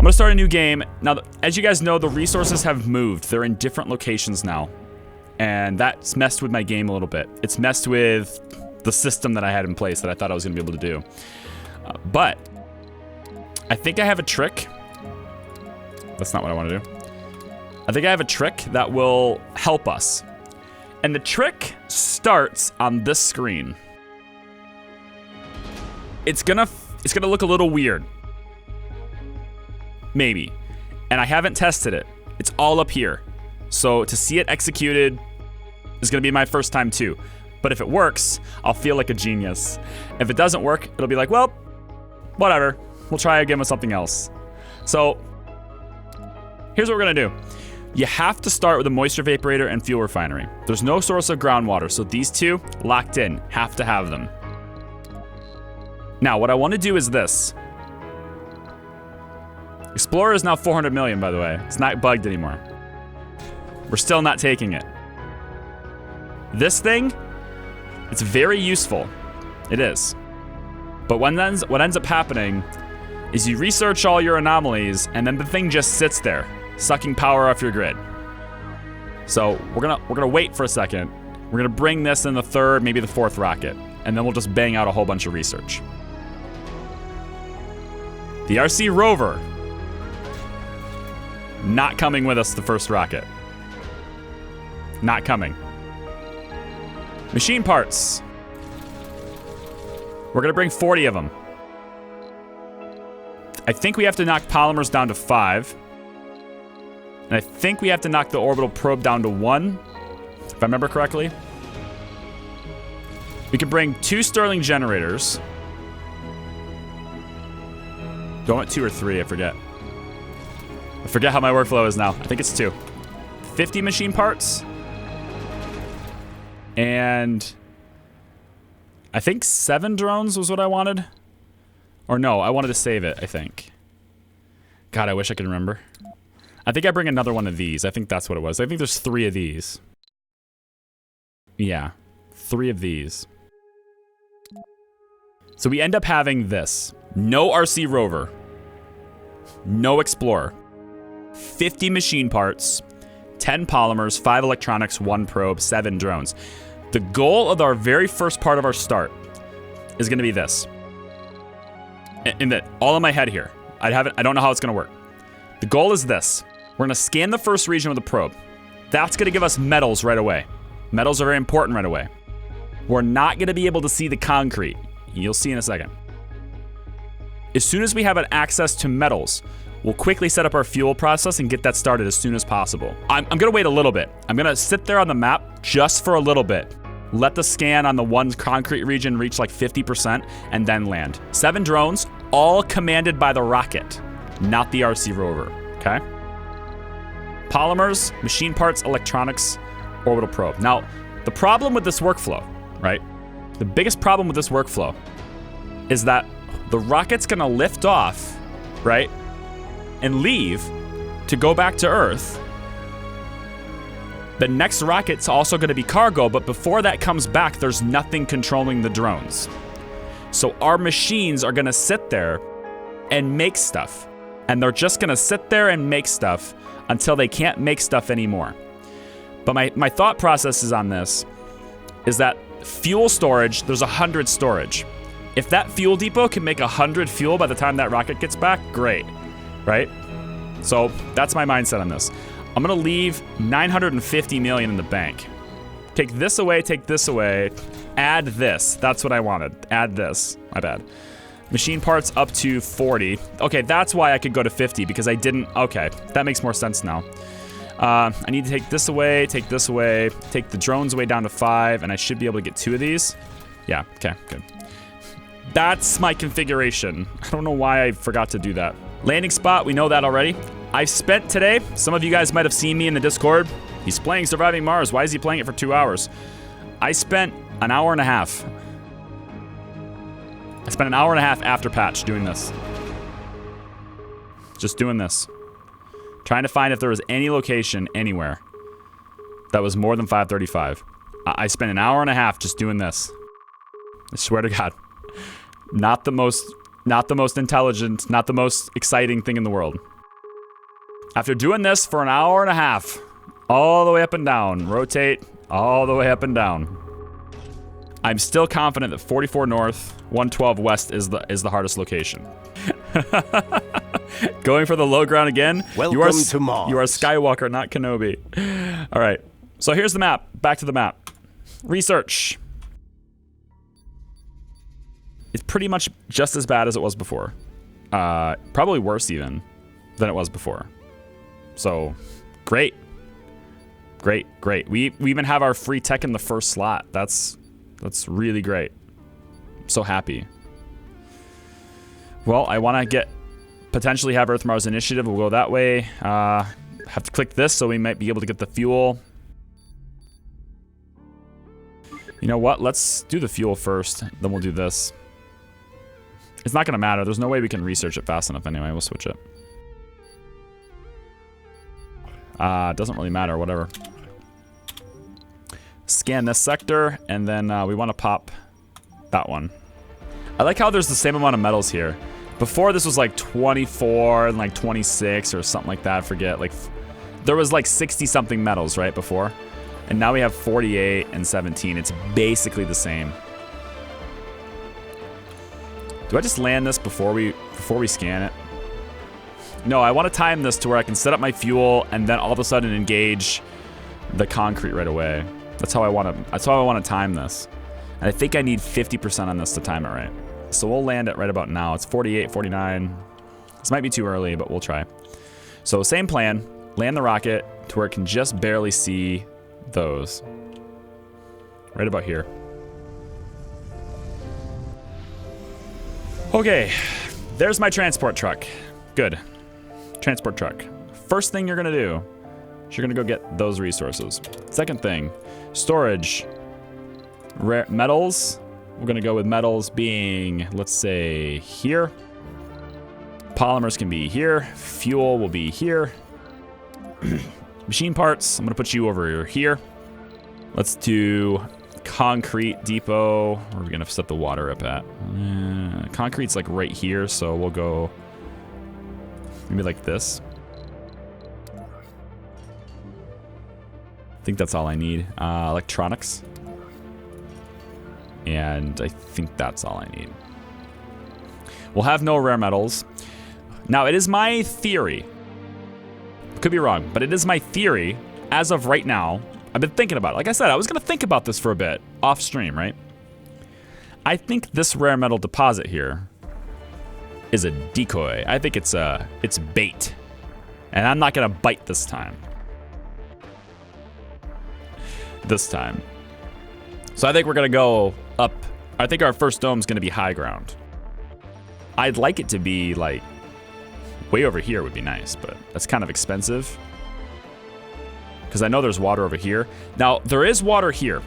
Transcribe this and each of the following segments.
gonna start a new game. Now, as you guys know, the resources have moved. They're in different locations now. And that's messed with my game a little bit. It's messed with the system that I had in place that I thought I was gonna be able to do. But I think I have a trick. That's not what I want to do. I think I have a trick that will help us. And the trick starts on this screen. It's gonna look a little weird. Maybe. And I haven't tested it. It's all up here. So to see it executed is gonna be my first time too. But if it works, I'll feel like a genius. If it doesn't work, it'll be like, well, whatever. We'll try again with something else. So here's what we're gonna do. You have to start with a moisture vaporator and fuel refinery. There's no source of groundwater, so these two, locked in, have to have them. Now, what I want to do is this. Explorer is now 400 million, by the way. It's not bugged anymore. We're still not taking it. This thing, it's very useful. It is. But what ends up happening is you research all your anomalies, and then the thing just sits there, sucking power off your grid. So we're gonna wait for a second. We're gonna bring this in the third, maybe the fourth rocket, and then we'll just bang out a whole bunch of research. The RC rover, not coming with us the first rocket. Not coming. Machine parts. We're gonna bring 40 of them. I think we have to knock polymers down to 5. And I think we have to knock the orbital probe down to 1, if I remember correctly. We can bring 2 Stirling generators. Do I want 2 or 3? I forget. I forget how my workflow is now. I think it's 2. 50 machine parts. And I think 7 drones was what I wanted. Or no, I wanted to save it, I think. God, I wish I could remember. I think I bring another one of these. I think that's what it was. I think there's 3 of these. Yeah, 3 of these. So we end up having this. No RC rover. No explorer. 50 machine parts. 10 polymers, 5 electronics, 1 probe, 7 drones. The goal of our very first part of our start is going to be this. In that, all in my head here. I don't know how it's going to work. The goal is this. We're going to scan the first region with the probe. That's going to give us metals right away. Metals are very important right away. We're not going to be able to see the concrete. You'll see in a second. As soon as we have an access to metals, we'll quickly set up our fuel process and get that started as soon as possible. I'm going to wait a little bit. I'm going to sit there on the map just for a little bit. Let the scan on the one concrete region reach like 50% and then land. 7 drones, all commanded by the rocket, not the RC rover, okay? Polymers, machine parts, electronics, orbital probe. Now, the problem with this workflow, right? The biggest problem with this workflow is that the rocket's gonna lift off, right? And leave to go back to Earth. The next rocket's also gonna be cargo, but before that comes back, there's nothing controlling the drones. So our machines are gonna sit there and make stuff. And they're just gonna sit there and make stuff until they can't make stuff anymore. But my thought processes on this is that fuel storage, there's 100 storage. If that fuel depot can make 100 fuel by the time that rocket gets back, great, right? So that's my mindset on this. I'm gonna leave 950 million in the bank. Take this away, add this. That's what I wanted, add this, my bad. Machine parts up to 40. Okay, that's why I could go to 50 because I didn't, okay, that makes more sense now. I need to take this away, take the drones away down to 5, and I should be able to get 2 of these. Yeah, okay, good. That's my configuration. I don't know why I forgot to do that. Landing spot, we know that already. I've spent today, some of you guys might have seen me in the Discord. He's playing Surviving Mars. Why is he playing it for 2 hours? I spent an hour and a half. I spent an hour and a half after patch doing this. Just doing this. Trying to find if there was any location anywhere that was more than 535. I spent an hour and a half just doing this. I swear to God. Not the most intelligent, not the most exciting thing in the world. After doing this for an hour and a half, all the way up and down, rotate all the way up and down, I'm still confident that 44 north, 112 west is the hardest location. Going for the low ground again. Welcome to Mars. You are Skywalker, not Kenobi. All right. So here's the map. Back to the map. Research. It's pretty much just as bad as it was before. Probably worse even than it was before. So, great. Great, great. We even have our free tech in the first slot. That's really great. I'm so happy. Well, I want to potentially have Earth Mars Initiative. We'll go that way. Have to click this so we might be able to get the fuel. You know what? Let's do the fuel first. Then we'll do this. It's not going to matter. There's no way we can research it fast enough anyway. We'll switch it. It doesn't really matter. Whatever. Scan this sector, and then we want to pop that one. I like how there's the same amount of metals here. Before, this was like 24 and like 26 or something like that. I forget. Like, there was like 60-something metals, right, before? And now we have 48 and 17. It's basically the same. Do I just land this before we scan it? No, I want to time this to where I can set up my fuel and then all of a sudden engage the concrete right away. That's how I want to time this. And I think I need 50% on this to time it right. So we'll land it right about now. It's 48, 49. This might be too early, but we'll try. So same plan. Land the rocket to where it can just barely see those. Right about here. Okay, there's my transport truck. Good. Transport truck. First thing you're gonna do is you're gonna go get those resources. Second thing, storage. Rare metals. We're gonna go with metals being, let's say, here. Polymers can be here. Fuel will be here. Machine parts, I'm gonna put you over here. Let's do concrete depot. Where are we gonna set the water up at? Concrete's like right here, so we'll go maybe like this. I think that's all I need. Electronics. And I think that's all I need. We'll have no rare metals. Now, it is my theory. Could be wrong, but it is my theory as of right now. I've been thinking about it. Like I said, I was going to think about this for a bit off stream, right? I think this rare metal deposit here is a decoy. I think it's bait. And I'm not going to bite this time. So I think we're going to go up. I think our first dome is going to be high ground. I'd like it to be like way over here would be nice, but that's kind of expensive. Because I know there's water over here. Now, there is water here,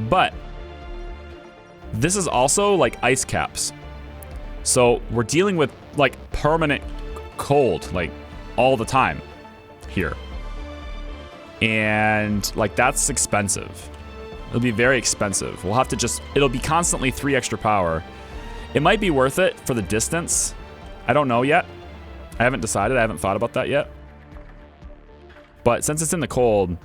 but this is also like ice caps. So we're dealing with like permanent cold, like all the time here. And like that's expensive. It'll be very expensive. We'll have to it'll be constantly 3 extra power. It might be worth it for the distance. I don't know yet. I haven't decided. I haven't thought about that yet. But since it's in the cold,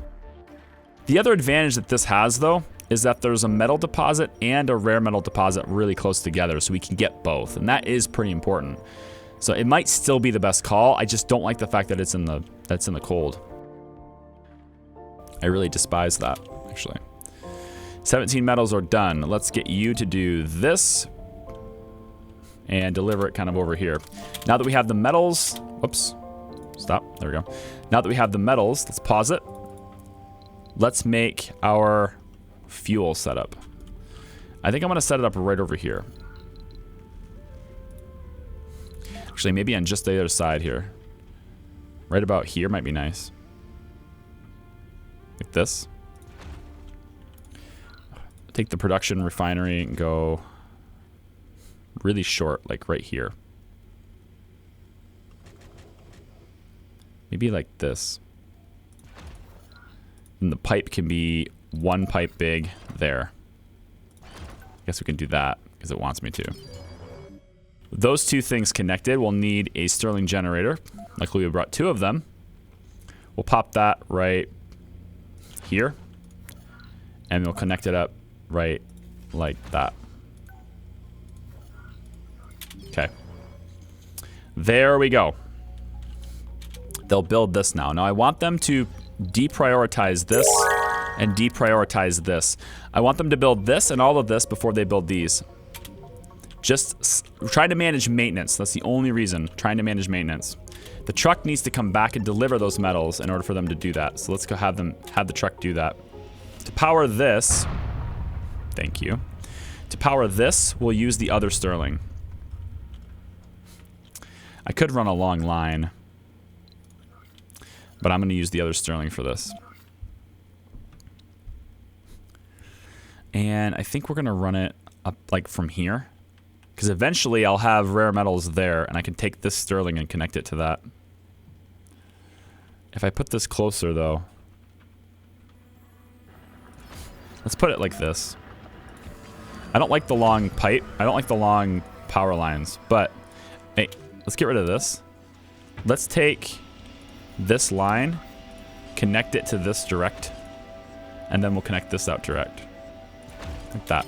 the other advantage that this has though is that there's a metal deposit and a rare metal deposit really close together, so we can get both, and that is pretty important. So it might still be the best call. I just don't like the fact that it's in the cold. I really despise that, actually. 17 metals are done. Let's get you to do this and deliver it kind of over here. Now that we have the metals, whoops, stop, there we go. Now that we have the metals, let's pause it. Let's make our fuel setup. I think I'm gonna set it up right over here. Actually, maybe on just the other side here. Right about here might be nice. Like this. Take the production refinery and go really short, like right here. Maybe like this. And the pipe can be 1 pipe big there. I guess we can do that because it wants me to. Those two things connected, we'll need a Stirling generator. Luckily, we brought 2 of them. We'll pop that right here. And we'll connect it up right like that. Okay. There we go. They'll build this now. Now, I want them to deprioritize this and deprioritize this. I want them to build this and all of this before they build these. Just trying to manage maintenance. That's the only reason. Trying to manage maintenance. The truck needs to come back and deliver those metals in order for them to do that. So let's go have the truck do that. To power this, thank you. To power this, we'll use the other Stirling. I could run a long line, but I'm going to use the other Stirling for this. And I think we're going to run it up like from here. Because eventually I'll have rare metals there, and I can take this Stirling and connect it to that. If I put this closer, though... Let's put it like this. I don't like the long pipe. I don't like the long power lines. But, hey, let's get rid of this. Let's take this line, connect it to this direct, and then we'll connect this out direct. Like that.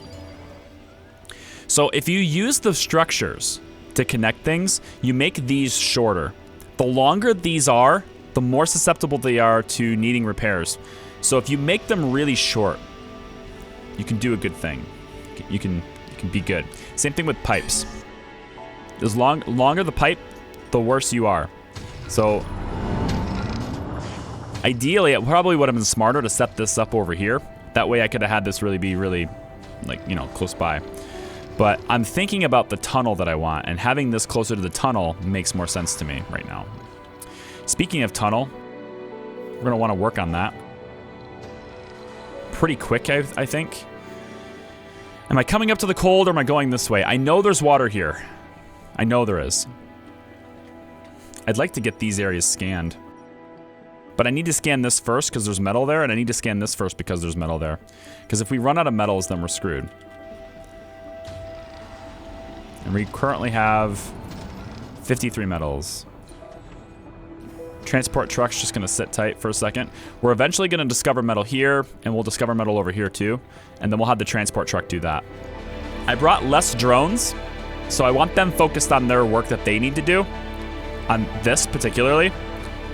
So if you use the structures to connect things, you make these shorter. The longer these are, the more susceptible they are to needing repairs. So if you make them really short, you can do a good thing. You can be good. Same thing with pipes. As longer the pipe, the worse you are. So ideally, it probably would have been smarter to set this up over here. That way I could have had this be really, like, you know, close by. But I'm thinking about the tunnel that I want, and having this closer to the tunnel makes more sense to me right now. Speaking of tunnel, we're going to want to work on that pretty quick, I think. Am I coming up to the cold, or am I going this way? I know there's water here. I know there is. I'd like to get these areas scanned. But I need to scan this first because there's metal there, and I need to scan this first because there's metal there. Because if we run out of metals, then we're screwed. And we currently have 53 metals. Transport truck's just going to sit tight for a second. We're eventually going to discover metal here, and we'll discover metal over here too. And then we'll have the transport truck do that. I brought less drones, so I want them focused on their work that they need to do. On this particularly.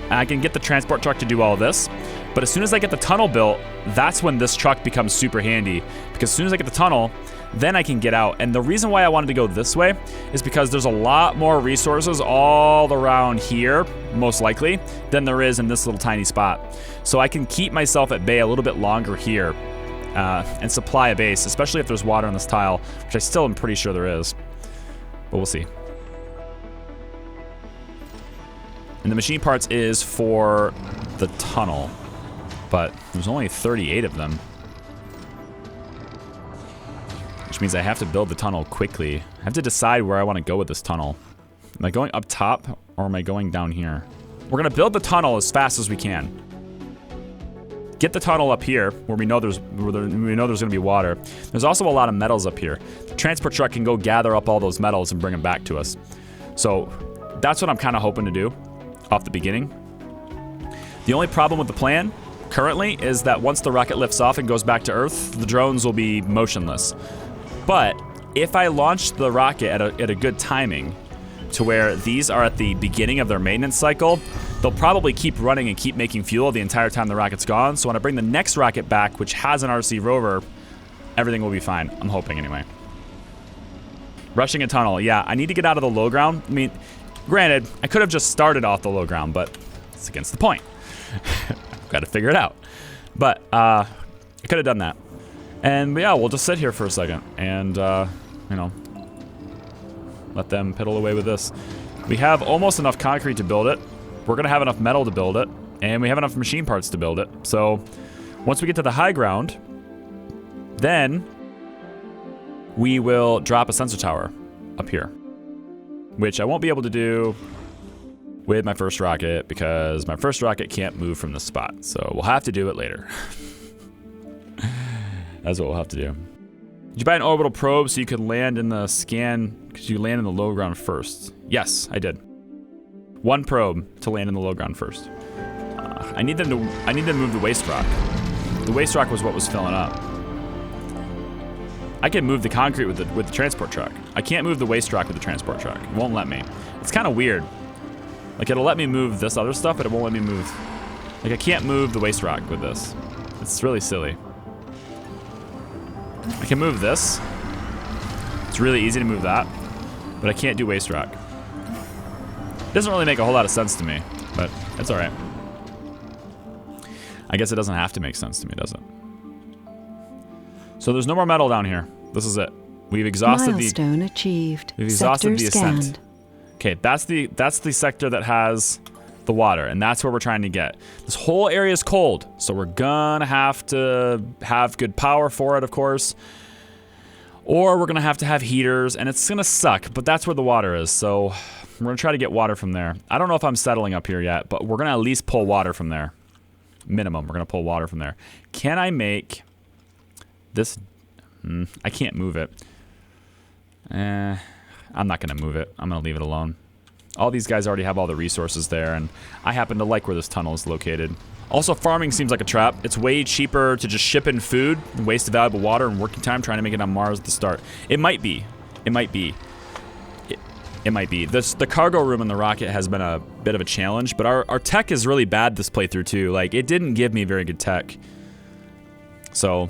And I can get the transport truck to do all of this. But as soon as I get the tunnel built, that's when this truck becomes super handy. Because as soon as I get the tunnel, then I can get out. And the reason why I wanted to go this way is because there's a lot more resources all around here, most likely, than there is in this little tiny spot. So I can keep myself at bay a little bit longer here and supply a base, especially if there's water on this tile, which I still am pretty sure there is. But we'll see. And the machine parts is for the tunnel, but there's only 38 of them. Which means I have to build the tunnel quickly. I have to decide where I want to go with this tunnel. Am I going up top or am I going down here? We're going to build the tunnel as fast as we can. Get the tunnel up here where we know there's going to be water. There's also a lot of metals up here. The transport truck can go gather up all those metals and bring them back to us. So that's what I'm kind of hoping to do off the beginning. The only problem with the plan currently is that once the rocket lifts off and goes back to Earth, the drones will be motionless. But if I launch the rocket at a good timing to where these are at the beginning of their maintenance cycle, they'll probably keep running and keep making fuel the entire time the rocket's gone. So when I bring the next rocket back, which has an RC rover, everything will be fine. I'm hoping anyway. Rushing a tunnel. Yeah, I need to get out of the low ground. I mean, granted, I could have just started off the low ground, but it's against the point. I've got to figure it out. But I could have done that. And yeah, we'll just sit here for a second and, you know, let them piddle away with this. We have almost enough concrete to build it. We're going to have enough metal to build it. And we have enough machine parts to build it. So once we get to the high ground, then we will drop a sensor tower up here, which I won't be able to do with my first rocket because my first rocket can't move from this spot. So we'll have to do it later. That's what we'll have to do. Did you buy an orbital probe so you could land in the scan Because you land in the low ground first. Yes, I did. 1 probe to land in the low ground first. I need them to move the waste rock. The waste rock was what was filling up. I can move the concrete with the transport truck. I can't move the waste rock with the transport truck. It won't let me. It's kind of weird. Like, it'll let me move this other stuff, but it won't let me move. Like, I can't move the waste rock with this. It's really silly. I can move this. It's really easy to move that, but I can't do waste rock. It doesn't really make a whole lot of sense to me, but it's all right. I guess it doesn't have to make sense to me, does it? So there's no more metal down here. This is it. We've exhausted Milestone achieved. We've exhausted Sector the ascent. scanned. Okay, that's the sector that has the water, and that's where we're trying to get. This whole area is cold, so we're gonna have to have good power for it, of course. Or we're gonna have to have heaters, and it's gonna suck, but that's where the water is, so we're gonna try to get water from there. I don't know if I'm settling up here yet, but we're gonna at least pull water from there. Minimum, we're gonna pull water from there. Can I make this? I can't move it. I'm not gonna move it. I'm gonna leave it alone. All these guys already have all the resources there, and I happen to like where this tunnel is located. Also, farming seems like a trap. It's way cheaper to just ship in food and waste valuable water and working time trying to make it on Mars at the start. It might be. It might be. It might be. The cargo room in the rocket has been a bit of a challenge, but our tech is really bad this playthrough too. Like, it didn't give me very good tech. So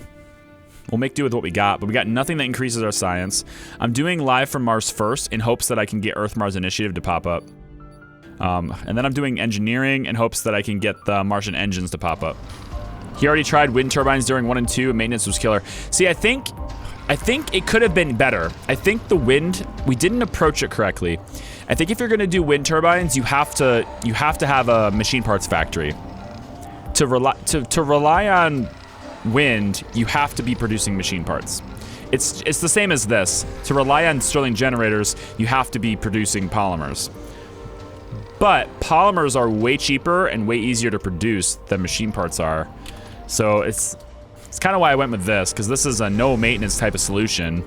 we'll make do with what we got, but we got nothing that increases our science. I'm doing live from Mars first in hopes that I can get Earth-Mars Initiative to pop up. And then I'm doing engineering in hopes that I can get the Martian engines to pop up. He already tried wind turbines during 1 and 2, and maintenance was killer. See, I think it could have been better. I think the wind, we didn't approach it correctly. I think if you're gonna do wind turbines, you have to have a machine parts factory. To rely on wind, you have to be producing machine parts. It's the same as this. To rely on Stirling generators, you have to be producing polymers. But polymers are way cheaper and way easier to produce than machine parts are. So it's kind of why I went with this, because this is a no maintenance type of solution.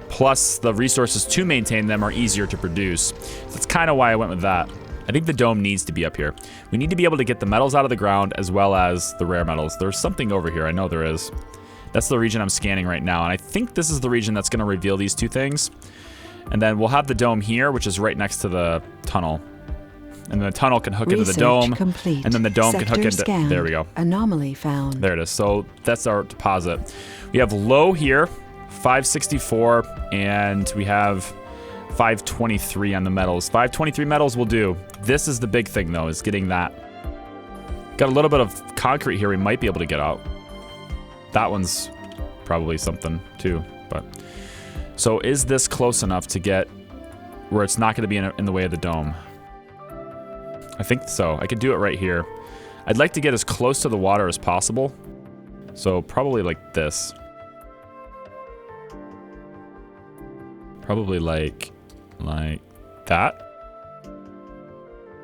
Plus the resources to maintain them are easier to produce. So that's kind of why I went with that. I think the dome needs to be up here. We need to be able to get the metals out of the ground as well as the rare metals. There's something over here, I know there is. That's the region I'm scanning right now, and I think this is the region that's gonna reveal these two things. And then we'll have the dome here, which is right next to the tunnel. And then the tunnel can hook into the dome, complete. And then the dome can hook into, Scanned. there we go. Anomaly found. There it is, so that's our deposit. We have low here, 564, and we have 523 on the metals. 523 metals will do. This is the big thing though, is getting that. Got a little bit of concrete here we might be able to get out. That one's probably something too, but. So is this close enough to get where it's not gonna be in the way of the dome? I think so. I could do it right here. I'd like to get as close to the water as possible. So probably like this. Probably like that.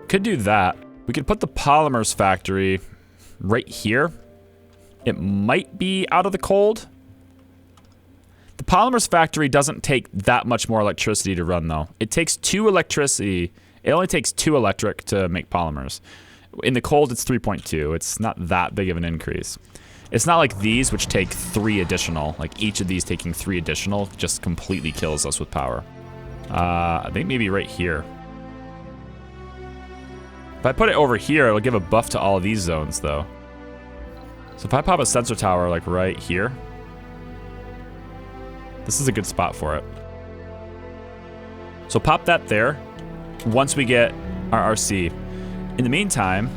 Could do that. We could put the polymers factory right here. It might be out of the cold. The polymers factory doesn't take that much more electricity to run though. It takes 2 electricity. It only takes 2 electric to make polymers. In the cold, it's 3.2. It's not that big of an increase. It's not like these, which take 3 additional. Like each of these taking 3 additional just completely kills us with power. I think maybe right here. If I put it over here, it'll give a buff to all of these zones, though. So if I pop a sensor tower, like right here, this is a good spot for it. So pop that there. Once we get our RC. In the meantime,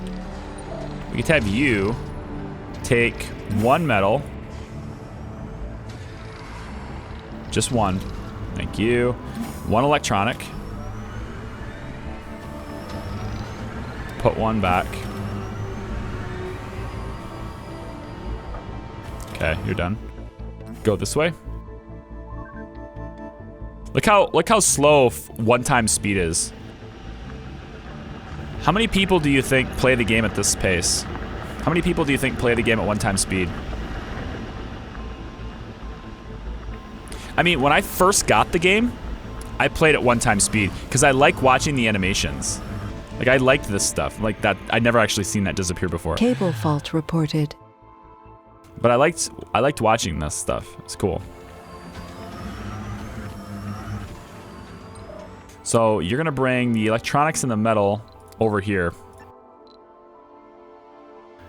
we could have you take 1 metal. Just 1. Thank you. 1 electronic. Put 1 back. Okay, you're done. Go this way. Look how slow 1 speed is. How many people do you think play the game at this pace? How many people do you think play the game at 1 speed? I mean, when I first got the game, I played at 1x speed because I like watching the animations. Like, I liked this stuff. Like that, I'd never actually seen that disappear before. Cable fault reported. But I liked watching this stuff. It's cool. So you're gonna bring the electronics and the metal over here,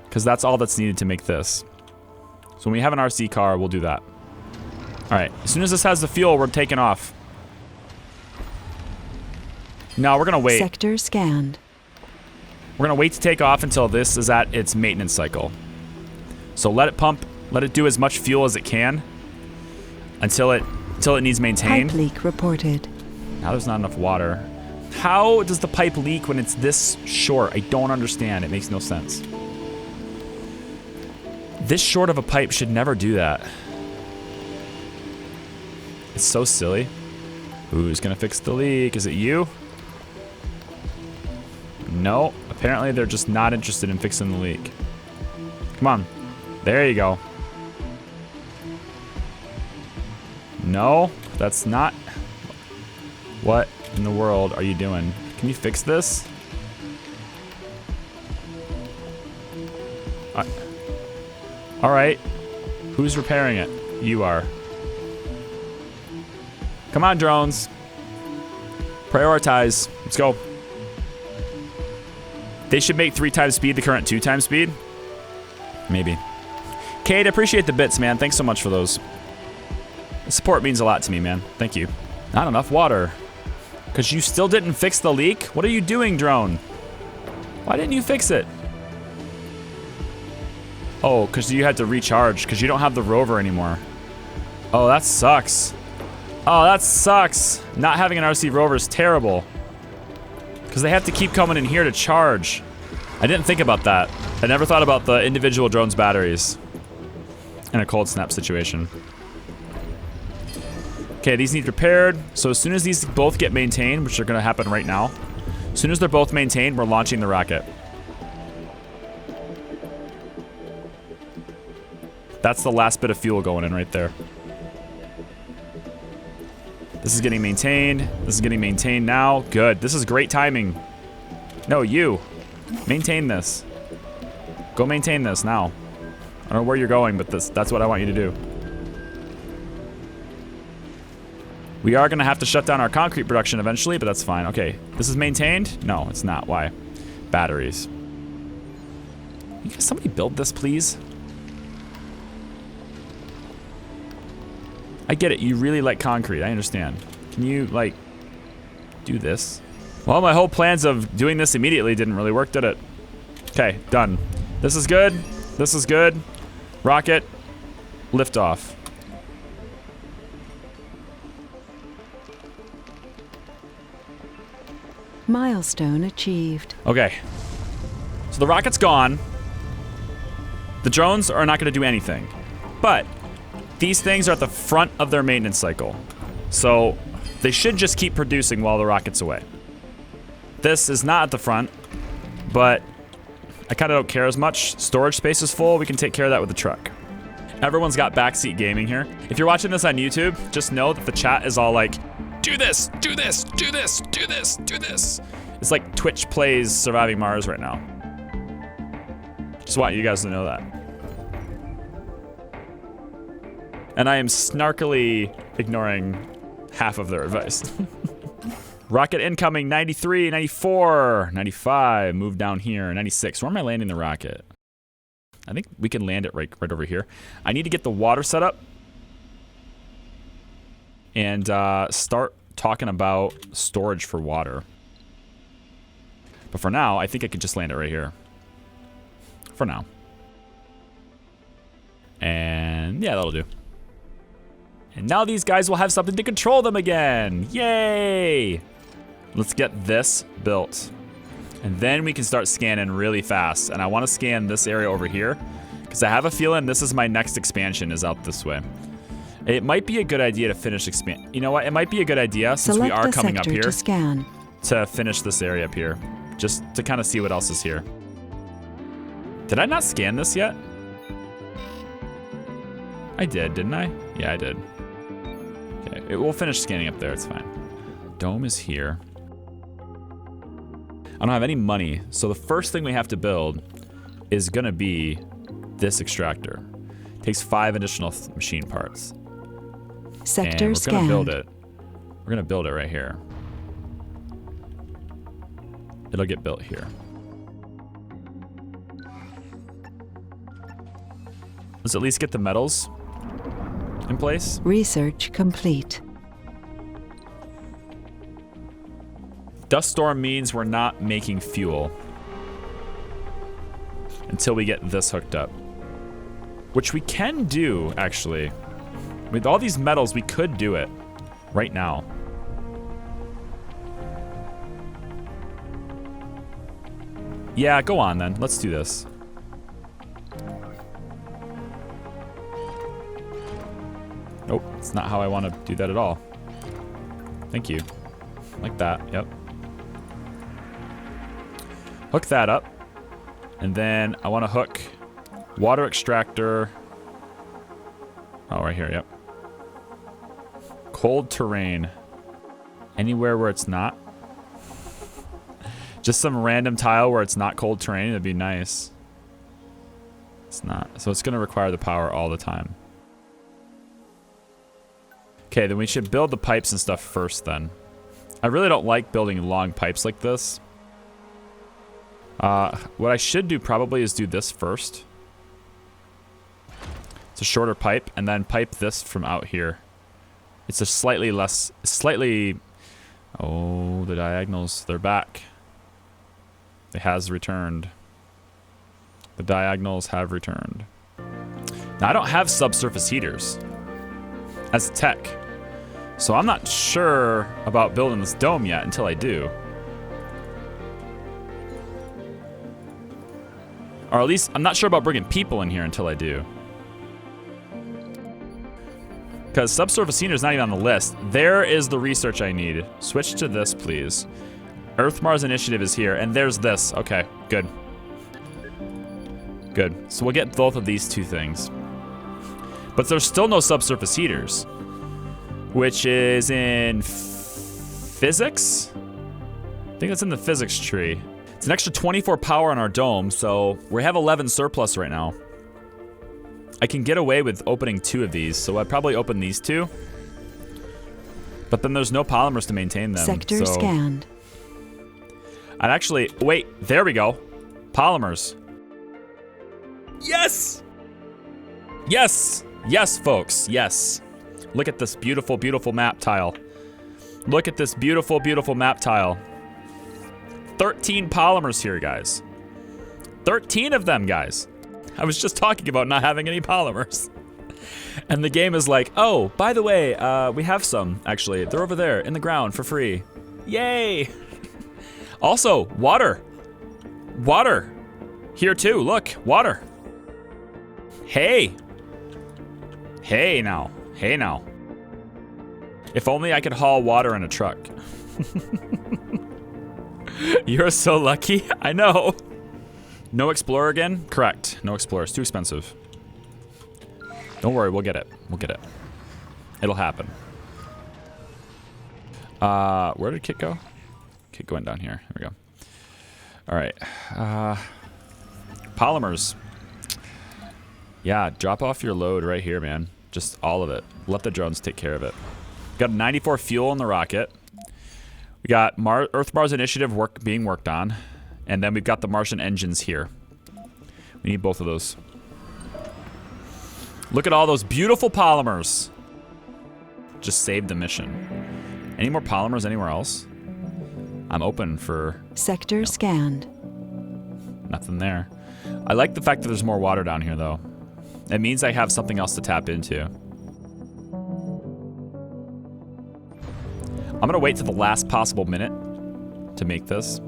because that's all that's needed to make this. So when we have an RC car, we'll do that. All right, as soon as this has the fuel, we're taking off. No, we're gonna wait. Sector scanned. We're gonna wait to take off until this is at its maintenance cycle. So let it pump, let it do as much fuel as it can until it needs maintained. Pipe leak reported. Now there's not enough water. How does the pipe leak when it's this short? I don't understand. It makes no sense. This short of a pipe should never do that. It's so silly. Who's gonna fix the leak? Is it you? No. Apparently they're just not interested in fixing the leak. Come on. There you go. No, that's not. What in the world are you doing? Can you fix this? All right. Who's repairing it? You are. Come on, drones. Prioritize. Let's go. They should make 3x speed the current 2x speed. Maybe. Kate, appreciate the bits, man. Thanks so much for those. The support means a lot to me, man. Thank you. Not enough water. Because you still didn't fix the leak? What are you doing, drone? Why didn't you fix it? Oh, because you had to recharge because you don't have the rover anymore. Oh, that sucks. Oh, that sucks. Not having an RC rover is terrible. Because they have to keep coming in here to charge. I didn't think about that. I never thought about the individual drone's batteries in a cold snap situation. Okay, these need repaired. So as soon as these both get maintained, which are going to happen right now, as soon as they're both maintained, we're launching the rocket. That's the last bit of fuel going in right there. This is getting maintained. This is getting maintained now. Good. This is great timing. No, you. Maintain this. Go maintain this now. I don't know where you're going, but that's what I want you to do. We are going to have to shut down our concrete production eventually, but that's fine. Okay. This is maintained? No, it's not. Why? Batteries. Can somebody build this, please? I get it. You really like concrete. I understand. Can you, like, do this? Well, my whole plans of doing this immediately didn't really work, did it? Okay, done. This is good. This is good. Rocket. Lift off. Milestone achieved. Okay. So the rocket's gone. The drones are not going to do anything. But these things are at the front of their maintenance cycle. So they should just keep producing while the rocket's away. This is not at the front, but I kind of don't care as much. Storage space is full. We can take care of that with the truck. Everyone's got backseat gaming here. If you're watching this on YouTube, just know that the chat is all like, do this, do this, do this, do this, do this. It's like Twitch plays Surviving Mars right now. Just want you guys to know that. And I am snarkily ignoring half of their advice. Rocket incoming, 93, 94, 95, move down here, 96. Where am I landing the rocket? I think we can land it right over here. I need to get the water set up and start talking about storage for water. But for now, I think I could just land it right here. For now. And yeah, that'll do. And now these guys will have something to control them again. Yay! Let's get this built. And then we can start scanning really fast. And I want to scan this area over here because I have a feeling this is my next expansion is out this way. It might be a good idea to finish expand. You know what? It might be a good idea since we are coming up here to finish this area up here. Just to kind of see what else is here. Did I not scan this yet? I did, didn't I? Yeah, I did. Okay, we'll finish scanning up there. It's fine. dome is here. I don't have any money, so the first thing we have to build is gonna be this extractor. Takes 5 additional machine parts. Sector and we're scanned. gonna build it. We're gonna build it right here. It'll get built here. Let's at least get the metals in place. Research complete. Dust storm means we're not making fuel until we get this hooked up. Which we can do, actually. With all these metals, we could do it right now. Yeah, go on then. Let's do this. Nope, it's not how I want to do that at all. Thank you. Like that, yep. Hook that up. And then I want to hook water extractor. Oh, right here, yep. Cold terrain. Anywhere where it's not. Just some random tile where it's not cold terrain, that'd be nice. It's not. So it's going to require the power all the time. Okay, then we should build the pipes and stuff first then. I really don't like building long pipes like this. What I should do probably is do this first. It's a shorter pipe, and then pipe this from out here. It's a slightly less, oh, the diagonals, they're back. It has returned. The diagonals have returned. Now, I don't have subsurface heaters as a tech, so I'm not sure about building this dome yet until I do. Or at least, I'm not sure about bringing people in here until I do. Because subsurface heater is not even on the list. There is the research I need. Switch to this, please. Earth Mars Initiative is here, and there's this. Okay, good. Good. So we'll get both of these two things. But there's still no subsurface heaters, which is in physics? I think that's in the physics tree. It's an extra 24 power on our dome, so we have 11 surplus right now. I can get away with opening 2 of these, so I'd probably open these 2. But then there's no polymers to maintain them. Sector scanned. I'd actually, wait, there we go. Polymers. Yes! Yes! Yes, folks, yes. Look at this beautiful, beautiful map tile. Look at this beautiful, beautiful map tile. 13 polymers here, guys. 13 of them, guys. I was just talking about not having any polymers. And the game is like, oh, by the way, we have some, actually. They're over there in the ground for free. Yay! Also, water. Water. Here too, look, water. Hey. Hey now. Hey now. If only I could haul water in a truck. You're so lucky. I know. No Explorer again? Correct. No Explorer. It's too expensive. Don't worry. We'll get it. We'll get it. It'll happen. Where did Kit go? Kit going down here. There we go. All right. Polymers. Yeah, drop off your load right here, man. Just all of it. Let the drones take care of it. Got 94 fuel in the rocket. We got Earth Mars Initiative being worked on. And then we've got the Martian engines here. We need both of those. Look at all those beautiful polymers. Just saved the mission. Any more polymers anywhere else? I'm open for... Sector scanned. Nothing there. I like the fact that there's more water down here, though. It means I have something else to tap into. I'm gonna wait to the last possible minute to make this.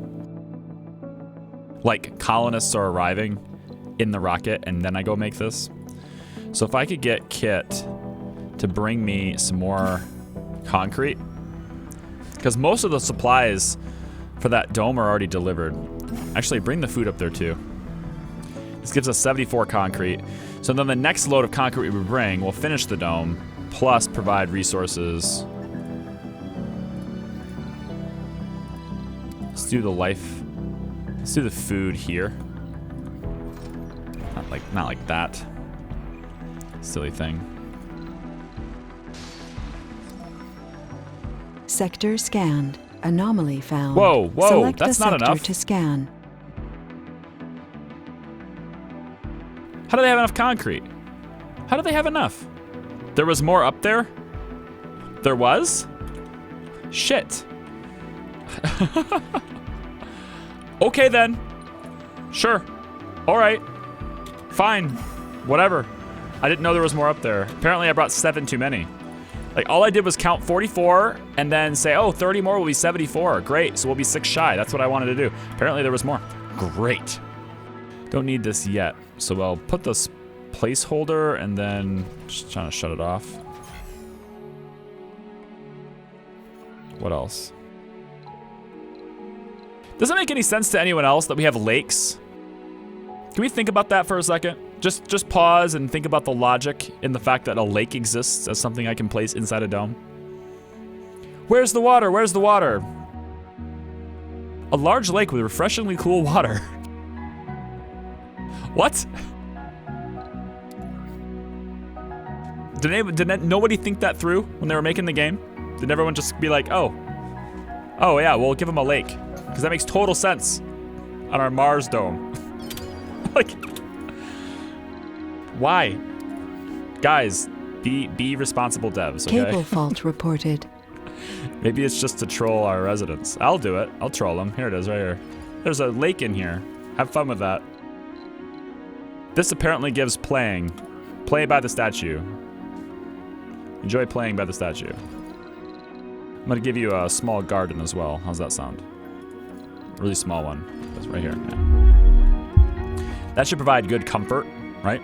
Like, colonists are arriving in the rocket, and then I go make this. So if I could get Kit to bring me some more concrete, because most of the supplies for that dome are already delivered. Actually, bring the food up there too. This gives us 74 concrete. So then the next load of concrete we bring will finish the dome, plus provide resources do the life. Let's do the food here. Not like that. Silly thing. Sector scanned. Anomaly found. Whoa, whoa, Select that's a not sector enough. to scan. How do they have enough concrete? How do they have enough? There was more up there? There was? Shit. Okay then. Sure. All right. Fine. Whatever. I didn't know there was more up there. Apparently I brought 7 too many. Like, all I did was count 44 and then say, oh, 30 more will be 74. Great. So we'll be 6 shy. That's what I wanted to do. Apparently there was more. Great. Don't need this yet. So I'll put this placeholder and then just trying to shut it off. What else? Does it make any sense to anyone else that we have lakes? Can we think about that for a second? Just pause and think about the logic in the fact that a lake exists as something I can place inside a dome. Where's the water? Where's the water? A large lake with refreshingly cool water. What? Did nobody think that through when they were making the game? Did everyone just be like, oh yeah, we'll give them a lake. Because that makes total sense on our Mars dome. Like, why? Guys, be responsible devs, okay? Cable fault reported. Maybe it's just to troll our residents. I'll do it. I'll troll them. Here it is, right here. There's a lake in here. Have fun with that. This apparently gives playing. Play by the statue. Enjoy playing by the statue. I'm gonna give you a small garden as well. How's that sound? Really small one. That's right here. Yeah. That should provide good comfort, right?